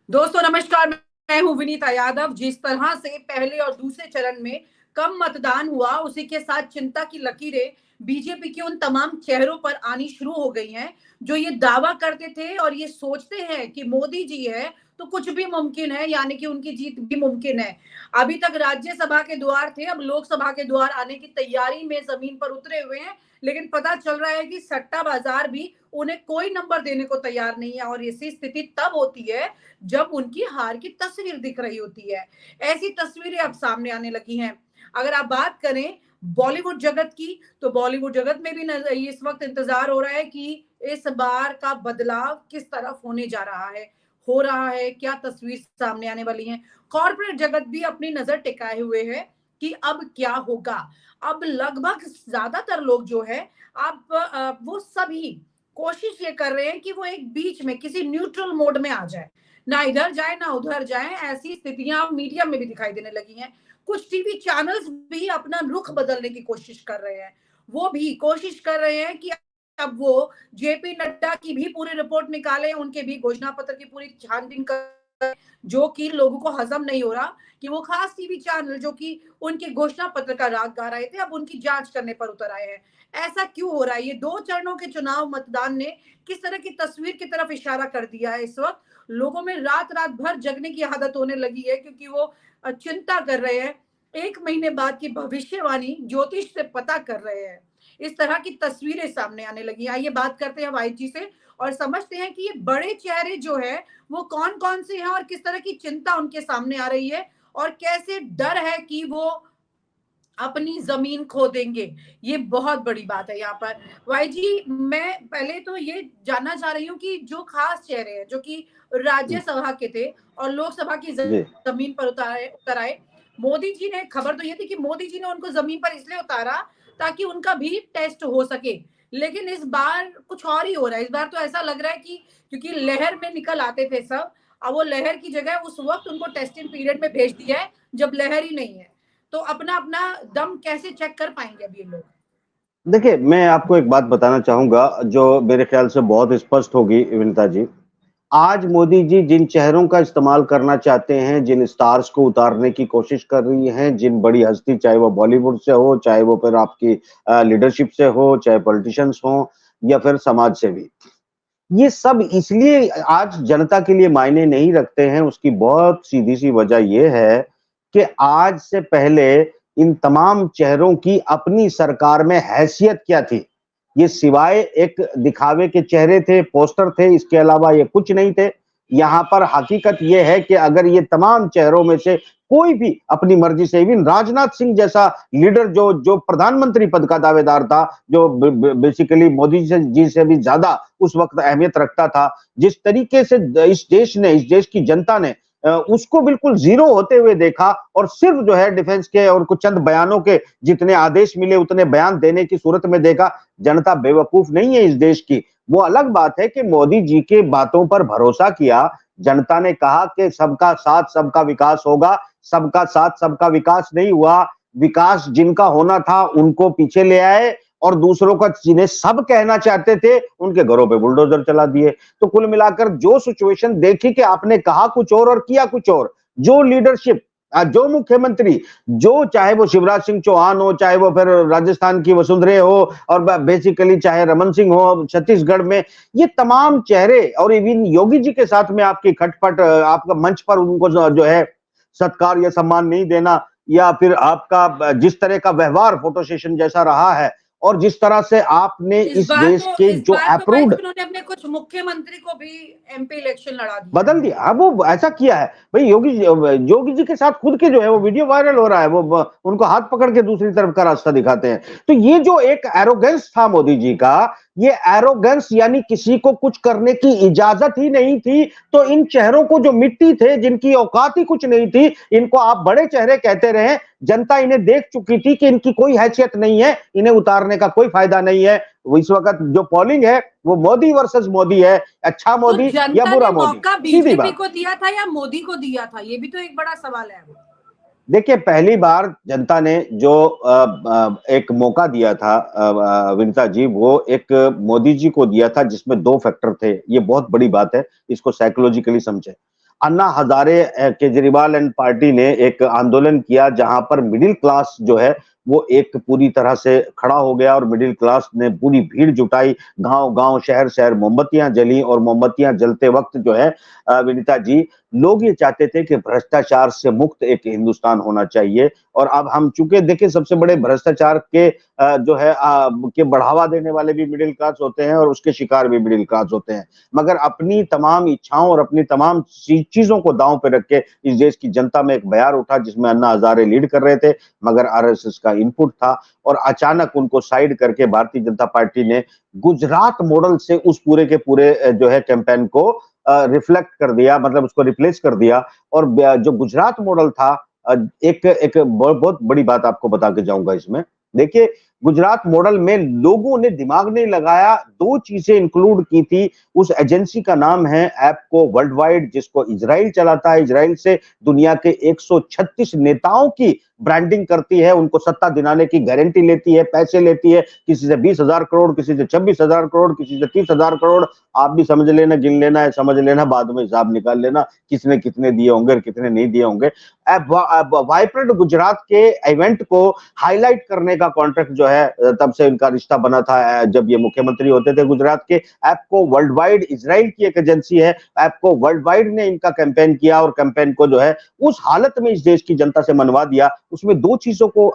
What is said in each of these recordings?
दोस्तों नमस्कार, मैं हूं विनीता यादव। जिस तरह से पहले और दूसरे चरण में कम मतदान हुआ, उसी के साथ चिंता की लकीरें बीजेपी के उन तमाम चेहरों पर आनी शुरू हो गई हैं जो ये दावा करते थे और ये सोचते हैं कि मोदी जी है तो कुछ भी मुमकिन है, यानी कि उनकी जीत भी मुमकिन है। अभी तक राज्यसभा के द्वार थे, अब लोकसभा के द्वार आने की तैयारी में जमीन पर उतरे हुए हैं, लेकिन पता चल रहा है कि सट्टा बाजार भी उन्हें कोई नंबर देने को तैयार नहीं है। और ऐसी स्थिति तब होती है जब उनकी हार की तस्वीर दिख रही होती है। ऐसी तस्वीरें अब सामने आने लगी हैं। अगर आप बात करें बॉलीवुड जगत की, तो बॉलीवुड जगत में भी इस वक्त इंतजार हो रहा है कि इस बार का बदलाव किस तरफ होने जा रहा है, हो रहा है, क्या तस्वीर सामने आने वाली है। कॉर्पोरेट जगत भी अपनी नजर टिकाए हुए है कि अब क्या होगा। अब लगभग ज्यादातर लोग जो है, अब वो सभी कोशिश ये कर रहे हैं कि वो एक बीच में किसी न्यूट्रल मोड में आ जाए, ना इधर जाए ना उधर जाए। ऐसी स्थितियां मीडिया में भी दिखाई देने लगी हैं। कुछ टीवी चैनल्स भी अपना रुख बदलने की कोशिश कर रहे हैं। वो भी कोशिश कर रहे हैं कि अब वो जेपी नड्डा की भी पूरी रिपोर्ट निकालें, उनके भी घोषणा पत्र की पूरी छानबीन कर, जो कि लोगों को हजम नहीं हो रहा कि वो खास टीवी चैनल जो कि उनके घोषणा पत्र का राग गा रहे थे, अब उनकी जांच करने पर उतर आए हैं। ऐसा क्यों हो रहा है? ये दो चरणों के चुनाव मतदान ने किस तरह की तस्वीर की तरफ इशारा कर दिया है। इस वक्त लोगों में रात रात भर जगने की आदत होने लगी है, क्योंकि वो चिंता कर रहे हैं, 1 महीने बाद की भविष्यवाणी ज्योतिष से पता कर रहे हैं। इस तरह की तस्वीरें सामने आने लगी। आइए बात करते हैं वाई जी से और समझते हैं कि ये बड़े चेहरे जो है वो कौन कौन से हैं और किस तरह की चिंता उनके सामने आ रही है और कैसे डर है कि वो अपनी जमीन खो देंगे। ये बहुत बड़ी बात है यहाँ पर। वाई जी, मैं पहले तो ये जानना चाह रही हूँ कि जो खास चेहरे हैं जो कि राज्यसभा के थे और लोकसभा की जी। जमीन पर उतर आए, मोदी जी ने, खबर तो ये थी कि मोदी जी ने उनको जमीन पर इसलिए उतारा ताकि उनका भी टेस्ट हो सके। लेकिन इस बार कुछ और ही हो रहा है। इस बार तो ऐसा लग रहा है कि क्योंकि लहर में निकल आते थे सब, अब वो लहर की जगह उस वक्त उनको टेस्टिंग पीरियड में भेज दिया है जब लहर ही नहीं है। तो अपना अपना दम कैसे चेक कर पाएंगे अब ये लोग? देखिए, मैं आपको एक बात बताना चाहूंगा जो मेरे ख्याल से बहुत स्पष्ट होगी विनीता जी। आज मोदी जी जिन चेहरों का इस्तेमाल करना चाहते हैं, जिन स्टार्स को उतारने की कोशिश कर रही हैं, जिन बड़ी हस्ती, चाहे वो बॉलीवुड से हो, चाहे वो फिर आपकी लीडरशिप से हो, चाहे पॉलिटिशियंस हो या फिर समाज सेवी, ये सब इसलिए आज जनता के लिए मायने नहीं रखते हैं। उसकी बहुत सीधी सी वजह ये है कि आज से पहले इन तमाम चेहरों की अपनी सरकार में हैसियत क्या थी। ये सिवाय एक दिखावे के चेहरे थे, पोस्टर थे, इसके अलावा ये कुछ नहीं थे। यहाँ पर हकीकत ये है कि अगर ये तमाम चेहरों में से कोई भी अपनी मर्जी से, इवन राजनाथ सिंह जैसा लीडर जो जो प्रधानमंत्री पद का दावेदार था, जो बेसिकली मोदी जी से भी ज्यादा उस वक्त अहमियत रखता था, जिस तरीके से इस देश की जनता ने उसको बिल्कुल जीरो होते हुए देखा और सिर्फ जो है डिफेंस के और कुछ चंद बयानों के जितने आदेश मिले उतने बयान देने की सूरत में देखा। जनता बेवकूफ नहीं है इस देश की। वो अलग बात है कि मोदी जी के बातों पर भरोसा किया। जनता ने कहा कि सबका साथ सबका विकास होगा, सबका साथ सबका विकास नहीं हुआ। विकास जिनका होना था उनको पीछे ले आए और दूसरों का, जिन्हें सब कहना चाहते थे, उनके घरों पे बुलडोजर चला दिए। तो कुल मिलाकर जो सिचुएशन देखी कि आपने कहा कुछ और किया कुछ और, जो लीडरशिप, जो मुख्यमंत्री, जो चाहे वो शिवराज सिंह चौहान हो, चाहे वो फिर राजस्थान की वसुंधरे हो, और बेसिकली चाहे रमन सिंह हो छत्तीसगढ़ में, ये तमाम चेहरे, और इवन योगी जी के साथ में आपकी खटपट, आपका मंच पर उनको जो है सत्कार या सम्मान नहीं देना, या फिर आपका जिस तरह का व्यवहार फोटो सेशन जैसा रहा है, और जिस तरह से आपने इस देश के इस जो बार तो भाई अप्रूव्ड, उन्होंने अपने कुछ मुख्यमंत्री को भी एमपी इलेक्शन लड़ा दिया बदल है। दिया। अब वो ऐसा किया है भाई, योगी जी के साथ खुद के जो है वो वीडियो वायरल हो रहा है, वो उनको हाथ पकड़ के दूसरी तरफ का रास्ता दिखाते हैं। तो ये जो एक एरोगेंस था मोदी जी का, ये एरोगेंस यानी किसी को कुछ करने की इजाजत ही नहीं थी। तो इन चेहरों को, जो मिट्टी थे, जिनकी औकात ही कुछ नहीं थी, इनको आप बड़े चेहरे कहते रहे। जनता इन्हें देख चुकी थी कि इनकी कोई हैसियत नहीं है, इन्हें उतारने का कोई फायदा नहीं है। इस वक्त जो पोलिंग है वो मोदी वर्सेस मोदी है, अच्छा तो मोदी या जनता ने बुरा मोदी, मौका सीधी बीजेपी बात। को दिया था या मोदी को दिया था? ये भी तो एक बड़ा सवाल है। देखिए, पहली बार जनता ने जो एक मौका दिया था विनीता जी, वो एक मोदी जी को दिया था, जिसमें दो फैक्टर थे। ये बहुत बड़ी बात है, इसको साइकोलॉजिकली समझे। अन्ना हजारे केजरीवाल एंड पार्टी ने एक आंदोलन किया जहां पर मिडिल क्लास जो है वो एक पूरी तरह से खड़ा हो गया और मिडिल क्लास ने पूरी भीड़ जुटाई। गांव गांव शहर शहर मोमबत्तियां जली और मोमबत्तियां जलते वक्त जो है विनीता जी, लोग ये चाहते थे कि भ्रष्टाचार से मुक्त एक हिंदुस्तान होना चाहिए। और अब हम चूंकि देखिए सबसे बड़े भ्रष्टाचार के जो है के बढ़ावा देने वाले भी मिडिल क्लास होते हैं और उसके शिकार भी मिडिल क्लास होते हैं, मगर अपनी तमाम इच्छाओं और अपनी तमाम चीजों को दांव पे रख के इस देश की जनता में एक बयार उठा जिसमें अन्ना हजारे लीड कर रहे थे, मगर आरएसएस का इनपुट था और अचानक उनको साइड करके भारतीय जनता पार्टी ने गुजरात मॉडल से उस पूरे के पूरे जो है कैंपेन को रिफ्लेक्ट कर दिया, मतलब उसको रिप्लेस कर दिया। और जो गुजरात मॉडल था, एक एक बहुत बड़ी बात आपको बता के जाऊंगा इसमें। देखिए गुजरात मॉडल में लोगों ने दिमाग नहीं लगाया, दो चीजें इंक्लूड की थी। उस एजेंसी का नाम है एपको वर्ल्ड वाइड, जिसको इजराइल चलाता है। इजराइल से दुनिया के 136 नेताओं की ब्रांडिंग करती है, उनको सत्ता दिलाने की गारंटी लेती है, पैसे लेती है, किसी से 20,000 करोड़, किसी से 26,000 करोड़, किसी से 30,000 करोड़। आप भी समझ लेना, गिन लेना है, समझ लेना, बाद में हिसाब निकाल लेना किसने कितने दिए होंगे और कितने नहीं दिए होंगे। वाइब्रेंट गुजरात के इवेंट को हाईलाइट करने का कॉन्ट्रैक्ट जो है तब से इनका रिश्ता बना था जब ये मुख्यमंत्री होते थे गुजरात के। एपको वर्ल्ड वाइड इजराइल की एक एजेंसी है, एपको वर्ल्ड वाइड ने इनका कैंपेन किया और कैंपेन को जो है उस हालत में इस देश की जनता से मनवा दिया। उसमें दो चीजों को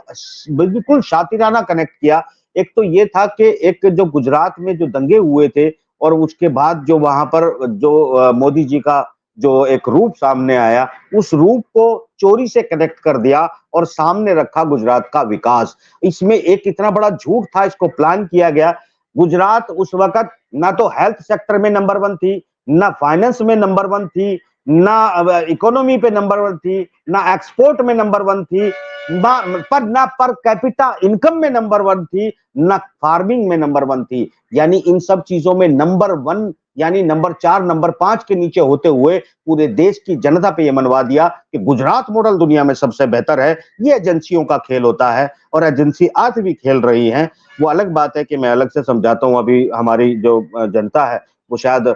बिल्कुल शातिराना कनेक्ट किया। एक तो ये था कि एक जो गुजरात में जो दंगे हुए थे और उसके बाद जो वहां पर जो मोदी जी का जो एक रूप सामने आया, उस रूप को चोरी से कनेक्ट कर दिया और सामने रखा गुजरात का विकास। इसमें एक इतना बड़ा झूठ था, इसको प्लान किया गया। गुजरात उस वक्त ना तो हेल्थ सेक्टर में नंबर 1 थी, ना फाइनेंस में नंबर 1 थी, ना इकोनॉमी पे नंबर 1 थी, ना एक्सपोर्ट में नंबर 1 थी, ना पर कैपिटा इनकम में नंबर 1 थी, ना फार्मिंग में नंबर 1 थी। यानी इन सब चीजों में नंबर 1 यानी नंबर 4 नंबर 5 के नीचे होते हुए पूरे देश की जनता पे ये मनवा दिया कि गुजरात मॉडल दुनिया में सबसे बेहतर है। ये एजेंसियों का खेल होता है और एजेंसी आज भी खेल रही है। वो अलग बात है कि मैं अलग से समझाता हूं। अभी हमारी जो जनता है वो शायद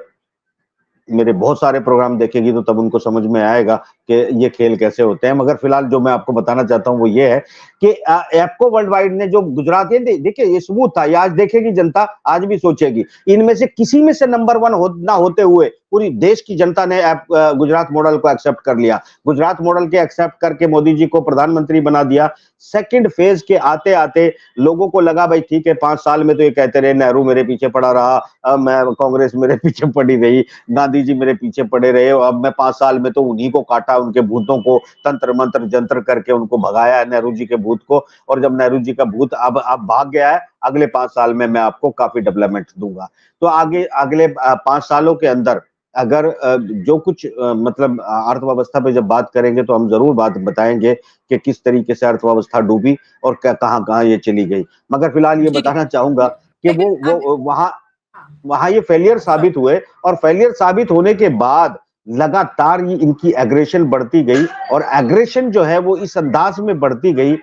मेरे बहुत सारे प्रोग्राम देखेगी तो तब उनको समझ में आएगा कि ये खेल कैसे होते हैं। मगर फिलहाल जो मैं आपको बताना चाहता हूं वो ये है कि एपको वर्ल्ड वाइड ने जो गुजरात, ये देखिए ये सबूत था, ये आज देखेगी जनता, आज भी सोचेगी। इनमें से किसी में से नंबर 1 ना होते हुए पूरी देश की जनता ने गुजरात मॉडल को एक्सेप्ट कर लिया। गुजरात मॉडल के एक्सेप्ट करके मोदी जी को प्रधानमंत्री बना दिया। सेकंड फेज के आते आते लोगों को लगा भाई ठीक है, 5 साल में तो ये कहते रहे नेहरू मेरे पीछे पड़ा रहा, मैं कांग्रेस मेरे पीछे पड़ी रही, गांधी जी मेरे पीछे पड़े रहे, अब मैं 5 साल में तो उन्हीं को काटा, उनके भूतों को तंत्र मंत्र जंत्र करके उनको भगाया है, नेहरू जी के भूत को। और जब नेहरू जी का भूत अब भाग गया है, अगले 5 साल में मैं आपको काफी डेवलपमेंट दूंगा। तो आगे अगले 5 सालों के अंदर अगर जो कुछ मतलब अर्थव्यवस्था पे जब बात करेंगे तो हम जरूर बात बताएंगे कि किस तरीके से अर्थव्यवस्था डूबी और कहां कहां ये चली गई। मगर फिलहाल ये बताना चाहूंगा कि वो वहां ये फेलियर साबित हुए और फेलियर साबित होने के बाद लगातार ये इनकी एग्रेशन बढ़ती गई और एग्रेशन जो है वो इस अंदाज में बढ़ती गई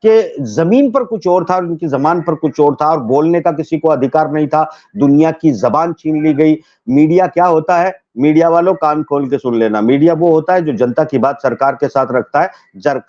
कि जमीन पर कुछ और था और उनकी जबान पर कुछ और था और बोलने का किसी को अधिकार नहीं था। दुनिया की जबान छीन ली गई। मीडिया क्या होता है, मीडिया वालों कान खोल के सुन लेना, मीडिया वो होता है जो जनता की बात सरकार के साथ रखता है,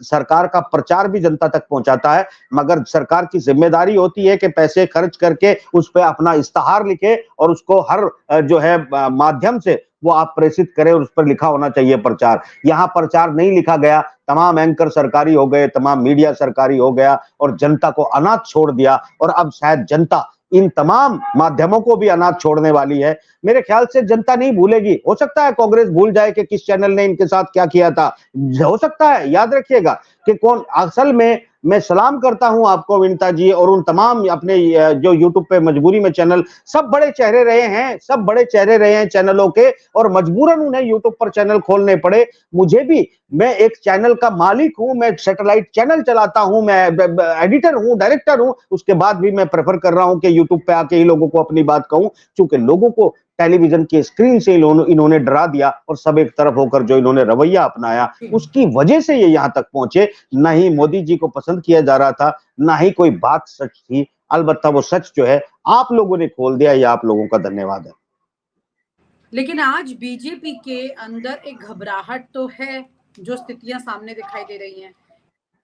सरकार का प्रचार भी जनता तक पहुंचाता है। मगर सरकार की जिम्मेदारी होती है कि पैसे खर्च करके उस पर अपना इश्तहार लिखे और उसको हर जो है माध्यम से वो आप प्रेषित करें और उस पर लिखा होना चाहिए प्रचार। यहाँ प्रचार नहीं लिखा गया, तमाम एंकर सरकारी हो गए, तमाम मीडिया सरकारी हो गया और जनता को अनाथ छोड़ दिया। और अब शायद जनता इन तमाम माध्यमों को भी अनाथ छोड़ने वाली है। मेरे ख्याल से जनता नहीं भूलेगी। हो सकता है कांग्रेस भूल जाए कि किस चैनल ने इनके साथ क्या किया था, हो सकता है। याद रखिएगा कि कौन असल में, मैं सलाम करता हूं आपको विनीता जी और उन तमाम अपने जो यूट्यूब पे मजबूरी में चैनल, सब बड़े चेहरे रहे हैं, सब बड़े चेहरे रहे हैं चैनलों के और मजबूरन उन्हें यूट्यूब पर चैनल खोलने पड़े। मुझे भी, मैं एक चैनल का मालिक हूं, मैं सैटेलाइट चैनल चलाता हूं, मैं एडिटर हूं, डायरेक्टर हूं, उसके बाद भी मैं प्रेफर कर रहा हूं कि यूट्यूब पे आके ही लोगों को अपनी बात कहूं, क्योंकि लोगों को टेलीविजन की स्क्रीन से इन्होंने डरा दिया और सब एक तरफ होकर जो इन्होंने रवैया अपनाया उसकी वजह से ये यहां तक पहुंचे। ना ही मोदी जी को पसंद किया जा रहा था, ना ही कोई बात सच थी। अलबत्ता वो सच जो है आप लोगों ने खोल दिया, ये आप लोगों का धन्यवाद है। लेकिन आज बीजेपी के अंदर एक घबराहट तो है, जो स्थितियां सामने दिखाई दे रही हैं।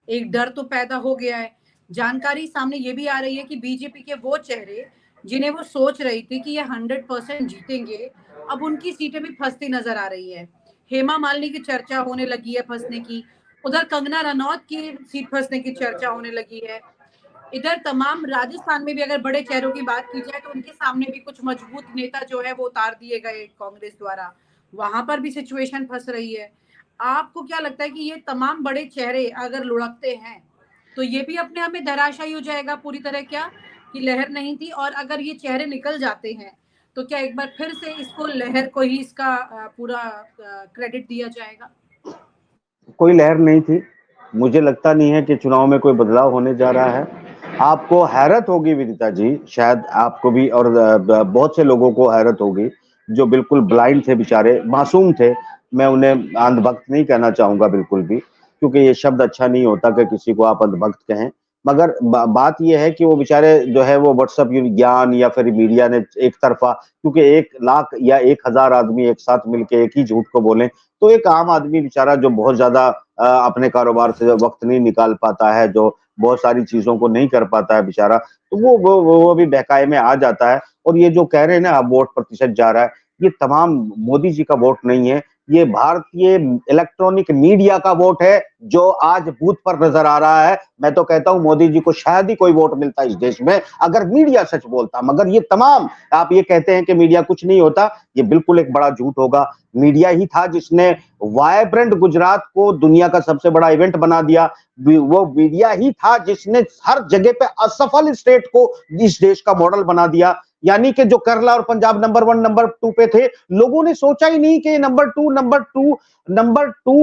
एक डर तो पैदा हो गया है। जानकारी सामने ये भी आ रही है कि बीजेपी के वो चेहरे जिन्हें वो सोच रही थी कि ये 100% जीतेंगे, अब उनकी सीटें भी फंसती नजर आ रही है। हेमा मालिनी की चर्चा होने लगी है फंसने की, उधर कंगना रनौत की सीट फंसने की चर्चा होने लगी है। इधर तमाम राजस्थान में भी अगर बड़े चेहरों की बात की जाए तो उनके सामने भी कुछ मजबूत नेता जो है वो उतार दिए गए कांग्रेस द्वारा, वहां पर भी सिचुएशन फंस रही है। आपको क्या लगता है कि ये तमाम बड़े चेहरे अगर लुढ़कते हैं तो ये भी अपने आप में धराशायी हो जाएगा पूरी तरह, क्या कि लहर नहीं थी, और अगर ये चेहरे निकल जाते हैं तो क्या एक बार फिर से इसको लहर को ही इसका पूरा क्रेडिट दिया जाएगा? कोई लहर नहीं थी। मुझे लगता नहीं है कि चुनाव में कोई बदलाव होने जा रहा है। आपको हैरत होगी विनीता जी, शायद आपको भी और बहुत से लोगों को हैरत होगी जो बिल्कुल ब्लाइंड थे, बेचारे मासूम थे। मैं उन्हें अंधभक्त नहीं कहना चाहूंगा बिल्कुल भी, क्योंकि ये शब्द अच्छा नहीं होता कि किसी को आप अंधभक्त कहें। मगर बात यह है कि वो बेचारे जो है वो व्हाट्सएप ज्ञान या फिर मीडिया ने एक तरफा, क्योंकि 1 लाख या 1,000 आदमी एक साथ मिलके एक ही झूठ को बोले तो एक आम आदमी बेचारा जो बहुत ज्यादा अपने कारोबार से वक्त नहीं निकाल पाता है, जो बहुत सारी चीजों को नहीं कर पाता है बेचारा, तो वो भी बहकाए में आ जाता है। और ये जो कह रहे हैं ना अब वोट प्रतिशत जा रहा है, ये तमाम मोदी जी का वोट नहीं है, ये भारतीय इलेक्ट्रॉनिक मीडिया का वोट है जो आज बूथ पर नजर आ रहा है। मैं तो कहता हूं मोदी जी को शायद ही कोई वोट मिलता इस देश में अगर मीडिया सच बोलता, मगर ये तमाम आप ये कहते हैं कि मीडिया कुछ नहीं होता, ये बिल्कुल एक बड़ा झूठ होगा। मीडिया ही था जिसने वाइब्रेंट गुजरात को दुनिया का सबसे बड़ा इवेंट बना दिया। वो मीडिया ही था जिसने हर जगह पे असफल स्टेट को इस देश का मॉडल बना दिया। यानी कि जो केरला और पंजाब नंबर 1 नंबर 2 पे थे, लोगों ने सोचा ही नहीं कि नंबर 2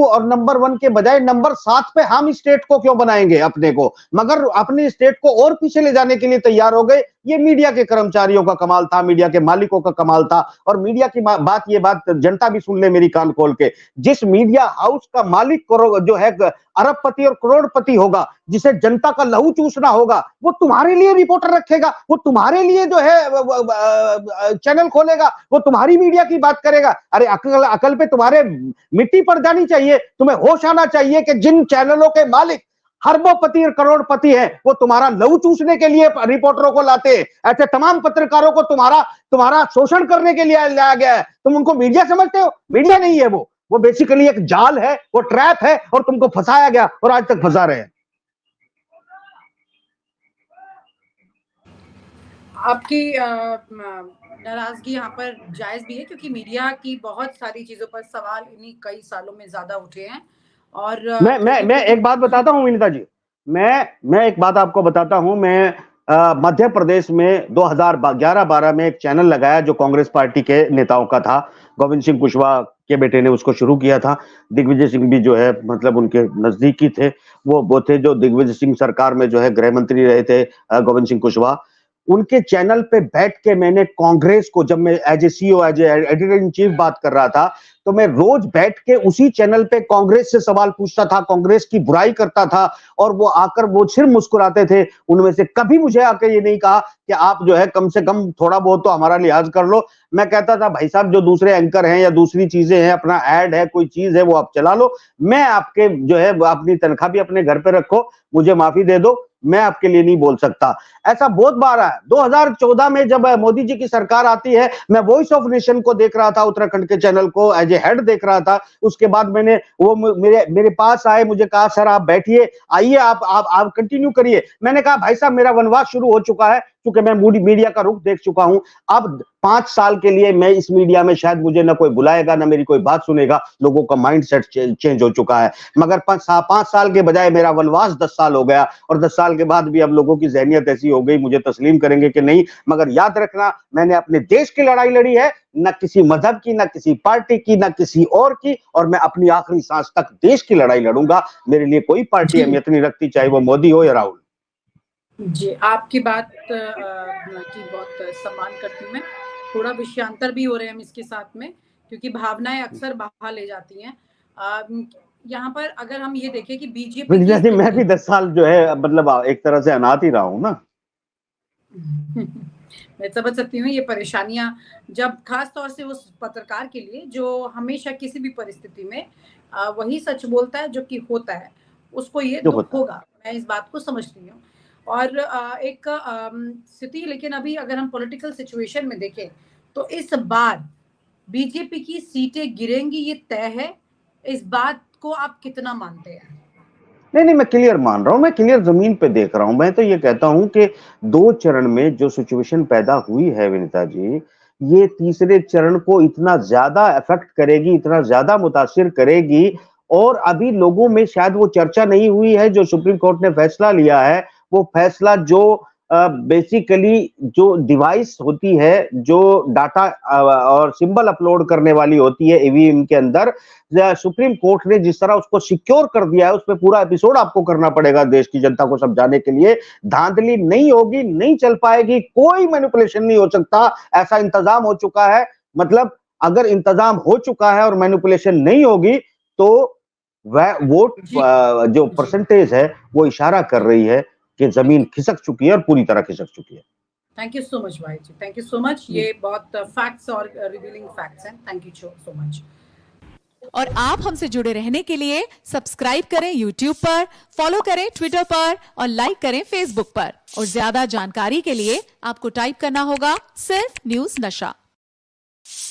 और नंबर 1 के बजाय नंबर 7 पे हम स्टेट को क्यों बनाएंगे अपने को, मगर अपने स्टेट को और पीछे ले जाने के लिए तैयार हो गए। ये मीडिया के कर्मचारियों का कमाल था, मीडिया के मालिकों का कमाल था। और मीडिया की ये बात जनता भी सुन ले मेरी कान खोल के, जिस मीडिया हाउस का मालिक जो है अरबपति और करोड़पति होगा, जिसे जनता का लहू चूसना होगा, वो तुम्हारे लिए रिपोर्टर रखेगा, वो तुम्हारे लिए जो है चैनल खोलेगा, वो तुम्हारी मीडिया की बात करेगा। अरे अकल अकल पे तुम्हारे मिट्टी पड़ जानी चाहिए, तुम्हें होश आना चाहिए कि जिन चैनलों के मालिक अरबोपति और करोड़पति है वो तुम्हारा लहू चूसने के लिए रिपोर्टरों को लाते हैं। ऐसे तमाम पत्रकारों को तुम्हारा शोषण करने के लिए लाया गया है। तुम उनको मीडिया समझते हो? मीडिया नहीं है वो बेसिकली एक जाल है, वो ट्रैप है और तुमको फंसाया गया और आज तक फंसा रहे हैं। आपकी नाराजगी यहाँ पर जायज भी है क्योंकि मीडिया की बहुत सारी चीजों पर सवाल इन्हीं कई सालों में ज्यादा उठे हैं। और मैं एक बात बताता हूं विनीता जी, मैं एक बात आपको बताता हूं। मैं मध्य प्रदेश में 2011-12 में एक चैनल लगाया जो कांग्रेस पार्टी के नेताओं का था। गोविंद सिंह कुशवाहा के बेटे ने उसको शुरू किया था। दिग्विजय सिंह भी जो है मतलब उनके नजदीकी थे। वो थे जो दिग्विजय सिंह सरकार में जो है गृह मंत्री रहे थे, गोविंद सिंह कुशवाहा। उनके चैनल पे बैठ के मैंने कांग्रेस को, जब मैं as a CEO as editor in chief बात कर रहा था, तो मैं रोज बैठ के उसी चैनल पे कांग्रेस से सवाल पूछता था, कांग्रेस की बुराई करता था। और वो आकर वो सिर्फ मुस्कुराते थे। उनमें से कभी मुझे आकर ये नहीं कहा कि आप जो है कम से कम थोड़ा बहुत तो हमारा लिहाज कर लो। मैं कहता था भाई साहब जो दूसरे एंकर हैं या दूसरी चीजें हैं, अपना ऐड है, कोई चीज है, वो आप चला लो। मैं आपके जो है अपनी तनख्वाह भी अपने घर पे रखो, मुझे माफी दे दो, मैं आपके लिए नहीं बोल सकता। ऐसा बहुत बार है। 2014 में जब मोदी जी की सरकार आती है, मैं वॉइस ऑफ नेशन को देख रहा था, उत्तराखंड के चैनल को एज ए हेड देख रहा था। उसके बाद मैंने वो मेरे पास आए, मुझे कहा सर आप बैठिए, आइए आप कंटिन्यू करिए। मैंने कहा भाई साहब मेरा वनवास शुरू हो चुका है, क्योंकि मैं मीडिया का रुख देख चुका हूं। अब 5 साल के लिए मैं इस मीडिया में शायद मुझे ना कोई बुलाएगा ना मेरी कोई बात सुनेगा। लोगों का माइंड सेट चेंज हो चुका है। मगर 5 साल के बजाय मेरा वनवास 10 साल हो गया, और 10 साल के बाद भी अब लोगों की जहनियत ऐसी हो गई, मुझे तस्लीम करेंगे कि नहीं। मगर याद रखना, मैंने अपने देश की लड़ाई लड़ी है, न किसी मजहब की, न किसी पार्टी की, न किसी और की। और मैं अपनी आखिरी सांस तक देश की लड़ाई लड़ूंगा। मेरे लिए कोई पार्टी अहमियत नहीं रखती, चाहे वो मोदी हो या राहुल। जी, आपकी बात की बहुत सम्मान करती हूँ मैं। थोड़ा विषयांतर भी हो रहे हैं हम इसके साथ में, क्योंकि भावनाएं अक्सर बहा ले जाती हैं। यहाँ पर अगर हम ये देखें कि बीजेपी की मैं भी 10 साल जो है मतलब एक तरह से अनाथ ही रहा हूं ना। मैं समझ सकती हूँ ये परेशानियां, जब खास तौर से उस पत्रकार के लिए जो हमेशा किसी भी परिस्थिति में वही सच बोलता है जो कि होता है, उसको ये जो दुख होता है। होगा। मैं इस बात को समझती हूँ। और एक स्थिति, लेकिन अभी अगर हम पॉलिटिकल सिचुएशन में देखें तो इस बार बीजेपी की सीटें गिरेंगी, ये तय है। इस बात को आप कितना मानते हैं? नहीं नहीं, मैं क्लियर मान रहा हूं, मैं क्लियर जमीन पे देख रहा हूं। मैं तो ये कहता हूं कि 2 चरण में जो सिचुएशन पैदा हुई है विनीता जी, ये तीसरे चरण को इतना ज्यादा अफेक्ट करेगी, इतना ज्यादा मुतासिर करेगी। और अभी लोगों में शायद वो चर्चा नहीं हुई है, जो सुप्रीम कोर्ट ने फैसला लिया है, वो फैसला जो बेसिकली जो डिवाइस होती है, जो डाटा और सिंबल अपलोड करने वाली होती है ईवीएम के अंदर, सुप्रीम कोर्ट ने जिस तरह उसको सिक्योर कर दिया है, उसमें पूरा एपिसोड आपको करना पड़ेगा देश की जनता को समझाने के लिए। धांधली नहीं होगी, नहीं चल पाएगी, कोई मैनिपुलेशन नहीं हो सकता, ऐसा इंतजाम हो चुका है। मतलब अगर इंतजाम हो चुका है और मैनिपुलेशन नहीं होगी, तो वह वोट जी, जो जी, परसेंटेज है वो इशारा कर रही है कि जमीन खिसक चुकी है और पूरी तरह खिसक चुकी है। थैंक यू सो मच भाई जी, थैंक यू सो मच। जी। ये बहुत फैक्ट्स और रिवीलिंग फैक्ट्स हैं। Thank you so much. और आप हमसे जुड़े रहने के लिए सब्सक्राइब करें यूट्यूब पर, फॉलो करें ट्विटर पर और लाइक करें फेसबुक पर। और ज्यादा जानकारी के लिए आपको टाइप करना होगा सिर्फ न्यूज नशा।